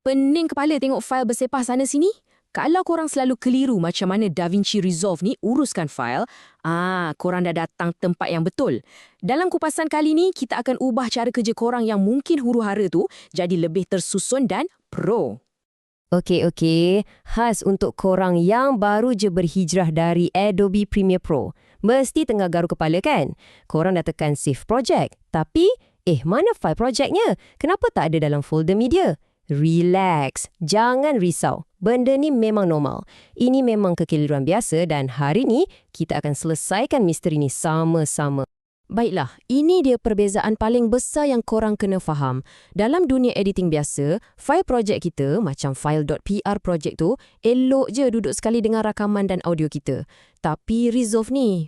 Pening kepala tengok fail bersepah sana sini. Kalau korang selalu keliru macam mana DaVinci Resolve ni uruskan fail, korang dah datang tempat yang betul. Dalam kupasan kali ni, kita akan ubah cara kerja korang yang mungkin huru-hara tu jadi lebih tersusun dan pro. Okey. Khas untuk korang yang baru je berhijrah dari Adobe Premiere Pro. Mesti tengah garu kepala kan? Korang dah tekan Save Project. Tapi, mana file projeknya? Kenapa tak ada dalam folder media? Relax. Jangan risau. Benda ni memang normal. Ini memang kekeliruan biasa dan hari ni kita akan selesaikan misteri ni sama-sama. Baiklah, ini dia perbezaan paling besar yang korang kena faham. Dalam dunia editing biasa, fail projek kita macam file.pr project tu elok je duduk sekali dengan rakaman dan audio kita. Tapi Resolve ni,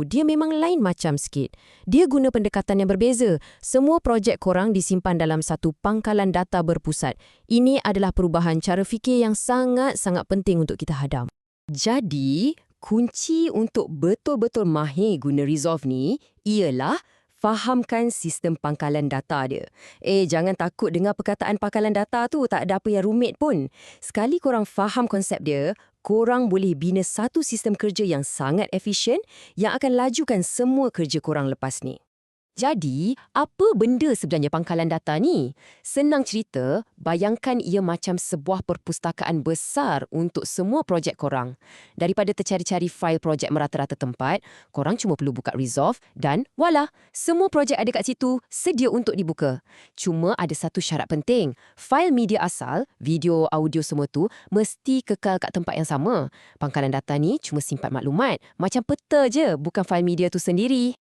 dia memang lain macam sikit. Dia guna pendekatan yang berbeza. Semua projek korang disimpan dalam satu pangkalan data berpusat. Ini adalah perubahan cara fikir yang sangat-sangat penting untuk kita hadam. Jadi, kunci untuk betul-betul mahir guna Resolve ni ialah fahamkan sistem pangkalan data dia. Jangan takut dengar perkataan pangkalan data tu, tak ada apa yang rumit pun. Sekali korang faham konsep dia, korang boleh bina satu sistem kerja yang sangat efisien yang akan lajukan semua kerja korang lepas ni. Jadi, apa benda sebenarnya pangkalan data ni? Senang cerita, bayangkan ia macam sebuah perpustakaan besar untuk semua projek korang. Daripada tercari-cari fail projek merata-rata tempat, korang cuma perlu buka Resolve dan voila, semua projek ada kat situ, sedia untuk dibuka. Cuma ada satu syarat penting, fail media asal, video, audio semua tu, mesti kekal kat tempat yang sama. Pangkalan data ni cuma simpan maklumat, macam peta je, bukan fail media tu sendiri.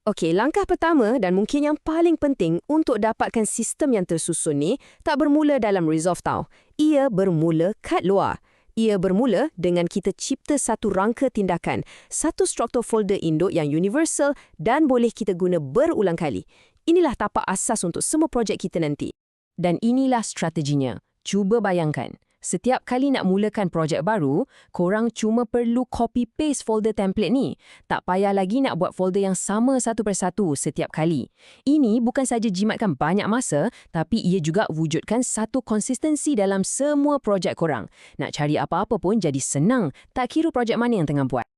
Okey, langkah pertama dan mungkin yang paling penting untuk dapatkan sistem yang tersusun ni tak bermula dalam Resolve tau. Ia bermula kat luar. Ia bermula dengan kita cipta satu rangka tindakan, satu struktur folder induk yang universal dan boleh kita guna berulang kali. Inilah tapak asas untuk semua projek kita nanti. Dan inilah strateginya. Cuba bayangkan. Setiap kali nak mulakan projek baru, korang cuma perlu copy-paste folder template ni. Tak payah lagi nak buat folder yang sama satu persatu setiap kali. Ini bukan saja jimatkan banyak masa, tapi ia juga wujudkan satu konsistensi dalam semua projek korang. Nak cari apa-apa pun jadi senang, tak kira projek mana yang tengah buat.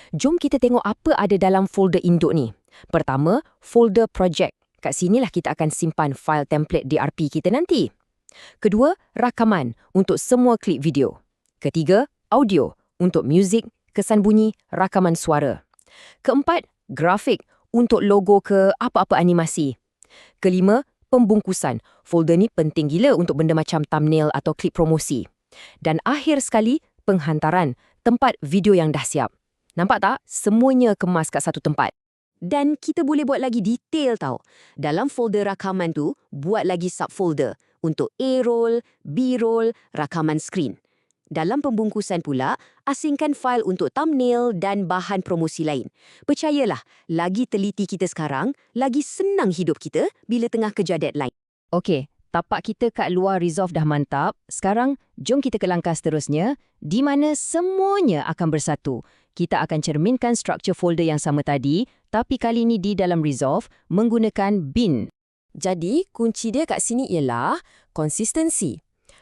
Jom kita tengok apa ada dalam folder induk ni. Pertama, folder projek. Kat sinilah kita akan simpan file template DRP kita nanti. Kedua, rakaman untuk semua klip video. Ketiga, audio untuk muzik, kesan bunyi, rakaman suara. Keempat, grafik untuk logo ke apa-apa animasi. Kelima, pembungkusan. Folder ni penting gila untuk benda macam thumbnail atau klip promosi. Dan akhir sekali, penghantaran, tempat video yang dah siap. Nampak tak? Semuanya kemas kat satu tempat. Dan kita boleh buat lagi detail tau. Dalam folder rakaman tu, buat lagi subfolder untuk A-roll, B-roll, rakaman skrin. Dalam pembungkusan pula, asingkan fail untuk thumbnail dan bahan promosi lain. Percayalah, lagi teliti kita sekarang, lagi senang hidup kita bila tengah kejar deadline. Okey, tapak kita kat luar Resolve dah mantap. Sekarang, jom kita ke langkah seterusnya, di mana semuanya akan bersatu. Kita akan cerminkan struktur folder yang sama tadi, tapi kali ini di dalam Resolve menggunakan bin. Jadi, kunci dia kat sini ialah konsistensi.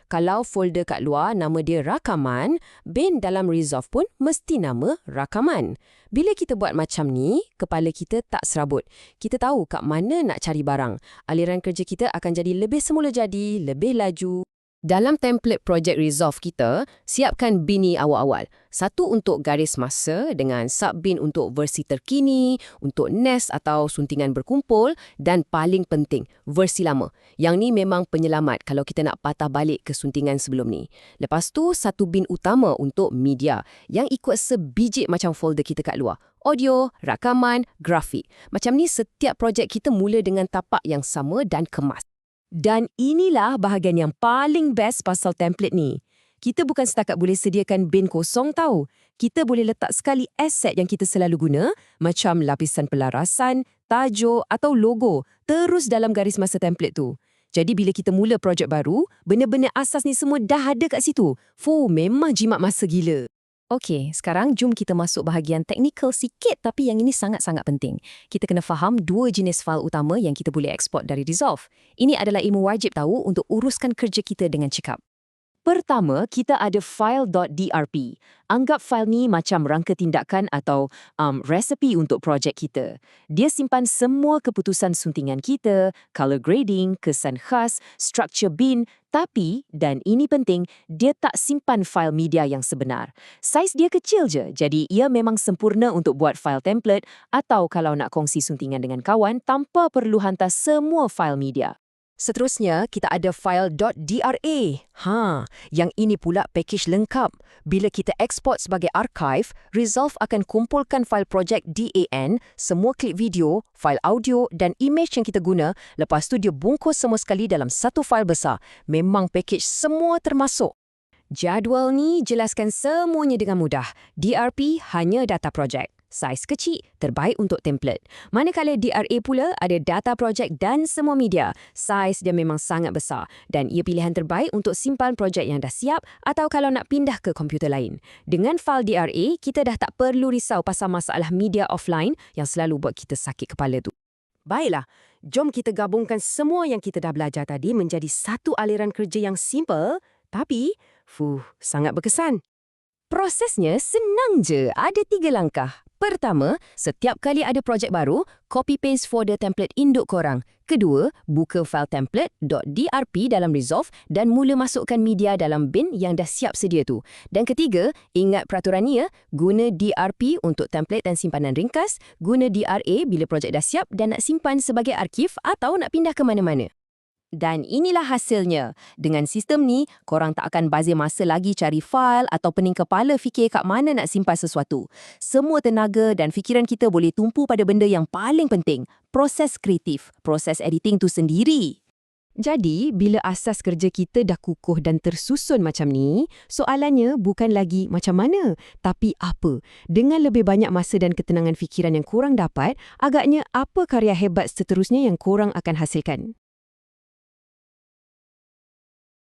Kalau folder kat luar nama dia rakaman, bin dalam Resolve pun mesti nama rakaman. Bila kita buat macam ni, kepala kita tak serabut. Kita tahu kat mana nak cari barang. Aliran kerja kita akan jadi lebih semula jadi, lebih laju. Dalam template project Resolve kita, siapkan bin ni awal-awal. Satu untuk garis masa dengan sub-bin untuk versi terkini, untuk nest atau suntingan berkumpul dan paling penting, versi lama. Yang ni memang penyelamat kalau kita nak patah balik ke suntingan sebelum ni. Lepas tu, satu bin utama untuk media yang ikut sebiji macam folder kita kat luar. Audio, rakaman, grafik. Macam ni setiap projek kita mula dengan tapak yang sama dan kemas. Dan inilah bahagian yang paling best pasal template ni. Kita bukan setakat boleh sediakan bin kosong tau. Kita boleh letak sekali aset yang kita selalu guna, macam lapisan pelarasan, tajuk atau logo, terus dalam garis masa template tu. Jadi bila kita mula projek baru, benda-benda asas ni semua dah ada kat situ. Memang jimat masa gila. Okey, sekarang jom kita masuk bahagian teknikal sikit tapi yang ini sangat-sangat penting. Kita kena faham dua jenis fail utama yang kita boleh eksport dari Resolve. Ini adalah ilmu wajib tahu untuk uruskan kerja kita dengan cekap. Pertama, kita ada file.drp. Anggap fail ni macam rangka tindakan atau resepi untuk projek kita. Dia simpan semua keputusan suntingan kita, color grading, kesan khas, structure bin, tapi, dan ini penting, dia tak simpan fail media yang sebenar. Saiz dia kecil je, jadi ia memang sempurna untuk buat fail template atau kalau nak kongsi suntingan dengan kawan tanpa perlu hantar semua fail media. Seterusnya, kita ada file.dra. Yang ini pula package lengkap. Bila kita eksport sebagai archive, Resolve akan kumpulkan fail projek DAN, semua klip video, fail audio dan image yang kita guna, lepas tu dia bungkus semua sekali dalam satu fail besar. Memang package semua termasuk. Jadual ni jelaskan semuanya dengan mudah. DRP hanya data projek. Saiz kecil, terbaik untuk template. Manakala DRA pula ada data projek dan semua media. Saiz dia memang sangat besar dan ia pilihan terbaik untuk simpan projek yang dah siap atau kalau nak pindah ke komputer lain. Dengan fail DRA, kita dah tak perlu risau pasal masalah media offline yang selalu buat kita sakit kepala tu. Baiklah, jom kita gabungkan semua yang kita dah belajar tadi menjadi satu aliran kerja yang simple tapi sangat berkesan. Prosesnya senang je, ada 3 langkah. Pertama, setiap kali ada projek baru, copy-paste folder template induk korang. Kedua, buka file template.drp dalam Resolve dan mula masukkan media dalam bin yang dah siap sedia tu. Dan ketiga, ingat peraturan ni ya, guna DRP untuk template dan simpanan ringkas, guna DRA bila projek dah siap dan nak simpan sebagai arsip atau nak pindah ke mana-mana. Dan inilah hasilnya. Dengan sistem ni, korang tak akan bazir masa lagi cari fail atau pening kepala fikir kat mana nak simpan sesuatu. Semua tenaga dan fikiran kita boleh tumpu pada benda yang paling penting, proses kreatif, proses editing tu sendiri. Jadi, bila asas kerja kita dah kukuh dan tersusun macam ni, soalannya bukan lagi macam mana, tapi apa. Dengan lebih banyak masa dan ketenangan fikiran yang korang dapat, agaknya apa karya hebat seterusnya yang korang akan hasilkan?